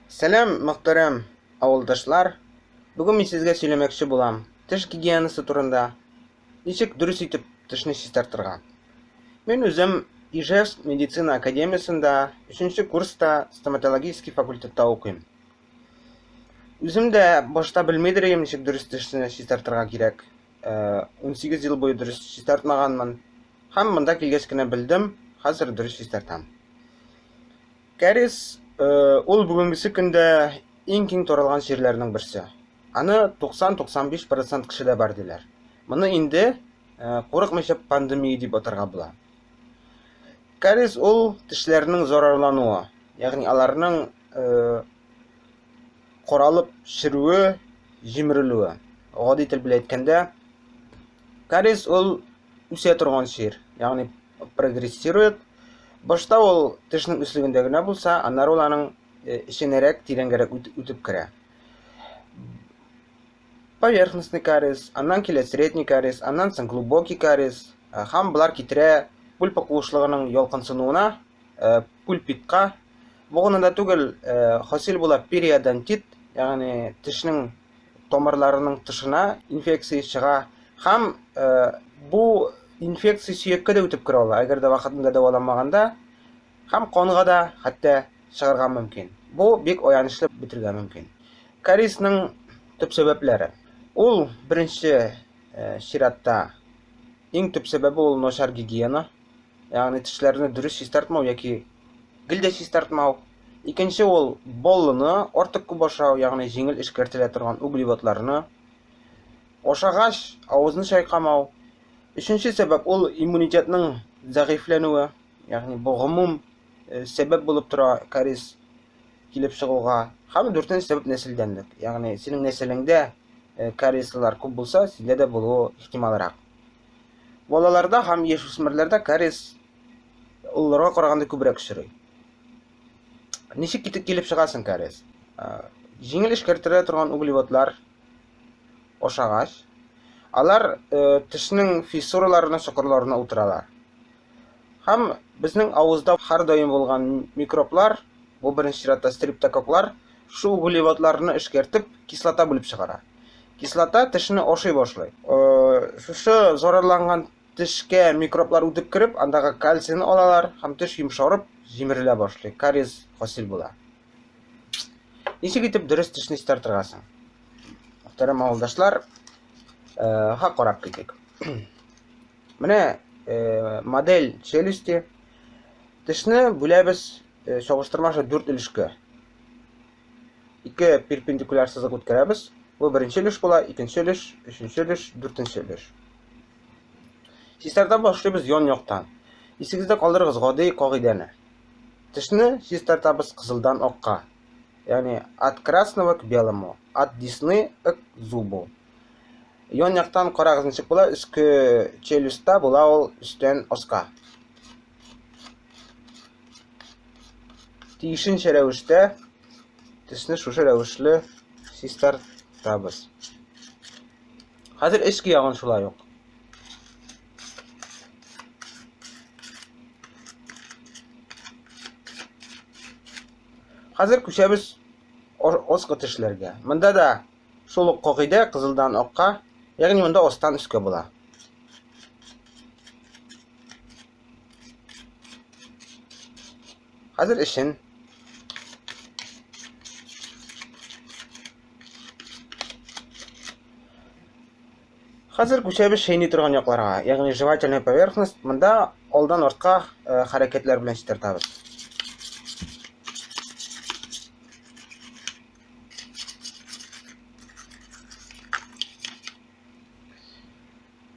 Сәлам, мөхтәрәм авылдашлар. Бүген мин сезгә сөйләмәкче булам. Теш гигиенасы турында. Ничек дөрес итеп тешне чистартырга. Мин үзем Ижевск медицина академиясендә 3нче курста стоматологический факультетта укыйм. Үзем дә башта белмидер идем, ничек дөрес тешне чистартырга кирәк. 18 ел буе дөрес чистартмаганмын. Һәм монда килгәч кенә белдем, хәзер дөрес чистартам. Кариес ул бүгенгесе көндә иң киң таралган җирләрнең берсе. Аны 90-95% кешедә бар диләр. Моны инде курыкмыйча пандемия дип атарга була. Кариес ул тешләрнең зарарлануы, ягъни аларның каралып чирүе, җимерелүе. Гади тел белән әйткәндә, кариес ул үсә торган җир, ягъни прогрессирует. Башта ул тешнең үслегендә генә булса, аннары ул аның эченәрәк, тирәнгәрәк үтеп керә. Поверхностный кариес, аннан килә средний кариес, аннан соң глубокий кариес. Һәм булар китерә пульпа куышлыгының ялкынсынуына, пульпитка. Бу гына да түгел, хасил була периодонтит, ягъни тешнең тамырларының тышына инфекция чыга. Һәм бу инфекция сөяккә дә үтеп керә ала, әгәр дә вакытында дәваламаганда, һәм канга да хәтта чыгарга мөмкин. Бу бик аянычлы бетергә мөмкин. Кариесның төп сәбәпләре. Ул беренче чиратта иң төп сәбәбе ул начар гигиена, ягъни тешләрне дөрес чистартмау яки гел чистартмау. Икенче ул боллыны артык күп ашау, ягъни җиңел эшкәртелә торган углеводларны. Ашагач авызны чайкамау. Өченче сәбәп ул иммунитетның зәгыйфләнүе, ягъни бу гомум сәбәп булып тора кариес килеп чыгуга. Һәм дүртенче сәбәп нәселдәнлек, ягъни синең нәселеңдә кариеслар күп булса, синдә дә булуы ихтималрак. Балаларда һәм яшүсмерләрдә кариес улларга караганда күбрәк очрый. Ничек килеп чыгасың кариес? Җиңел эшкәртелә торган углеводлар ашагач, алар тешнең фиссураларына, чокырларына утыралар. Һәм безнең авызда һәр даим булган микроблар, бу беренче чиратта стрептококклар, шу углеводларны эшкәртеп кислота булып чыгара. Кислота тешне ашый башлый. Шушы зарарланган тешкә микроблар үтеп кирип, андагы кальцийны алалар һәм теш йомшарып, җимерелә башлый. Кариес хасил була. Ничек итеп дөрес тешне чистартырга соң? Мөхтәрәм авылдашлар, карап китик. Менә модель челюсти. Тешне бүләбез чагыштырмача 4 өлешкә. 2 перпендикуляр сызык үткәрәбез. Бу беренче өлеш була, икенче өлеш, өченче өлеш, дүртенче өлеш. Чистарта башлыйбыз ян яктан. Исегездә калдырыгыз гади кагыйдәне. Тешне чистартабыз кызылдан акка. Ягъни от красного к белому, от десны к зубу. Ян яктан карагыз ничек була, өске челюстта була ул өстән аска. Тиешенчә рәвештә тешне шушы рәвешле чистартабыз. Хәзер эчке ягын шулай ук. Хәзер күчәбез аскы тешләргә. Монда да шул ук кагыйдә кызылдан акка, ягъни монда астан өскә була. Хәзер эшен Хәзер күчәбез шәйни торган якларга, ягъни жевательная поверхность, монда алдан артка хәрәкәтләр белән чистартабыз.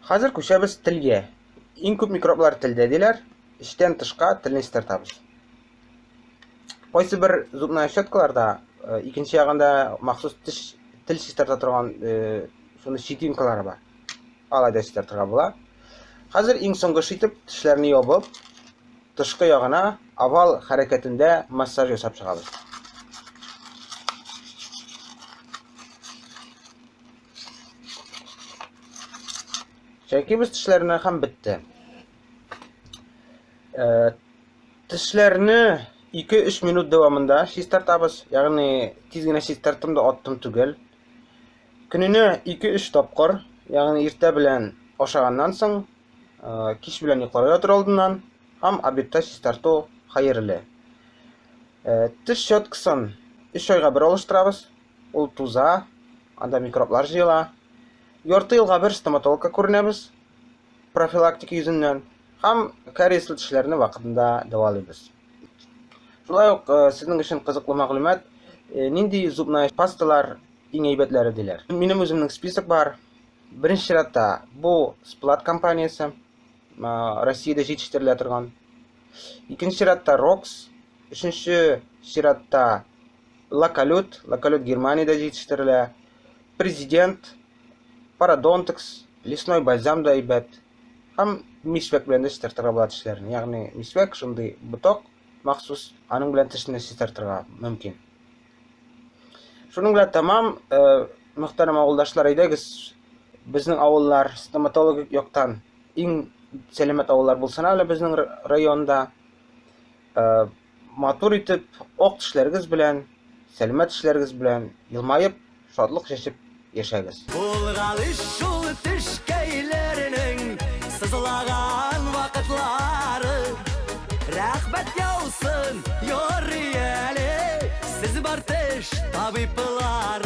Хәзер күчәбез телгә. Иң күп микроблар телдә диләр. Эчтән тышка телне чистартабыз. Кайсы бер зубная щеткаларда икенче ягында махсус тел чистарта торган шуны щетинкалары бар. Алайда чистартырга була. Хәзер иң соңгы итеп тешләрне ябып, тышкы ягына овал хәрәкәтендә массаж ясап чыгабыз. Чәйкибез тешләрне һәм бетте. Тешләрне 2-3 minut davamında şiş tartabız. Yani tizgine şiş tartım da attım tügel. Gününe 2-3 tapqır, yani irte bilen oşağandan soň, kiş bilen ýoklarga otur aldyndan ham abitda şiş tartu hayırlı. Tiş şötküsün 3 ayga bir oluşturabız. Ol tuza, anda mikroplar jyla. Ýorty ýylga bir stomatologka görnäbis. Profilaktika ýüzünden ham kariesli tişlerini wagtynda dawalypyz. Şulay ok sizin üçin kızykly maglumat. Nindi zubna pastalar iň eýbetleri diler. Menim özümniň spisok bar. Birinçi şeratda bu Splat kompaniýasy, Rossiýada ýetişdirilen turgan. Ikinci şeratda Rox, üçinçi şeratda Lakalut Germaniýada ýetişdirilen. Prezident, Parodontax, Lesnoy balzam da eýbet. Ham miswak bilen de işlertirge bolat işlerini. Ýagny miswak şunday butok maksus anyň bilen tişini işlertirge mümkin. Şunun bilen tamam, muhtaram awuldaşlar, aýdagyz. Bizning awullar stomatologik ýoktan iň selamet awullar bolsaňa ele bizning raýonda matur itip ok tişlerigiz bilen, selamet tişlerigiz bilen ýylmaýyp, şadlyk yaşyp ýaşaýyz. Bulgaly şol tişkeýleriniň sızlagan wagtlary rahmet ýawsyn ýoryýeli siz bar tiş tabiplar.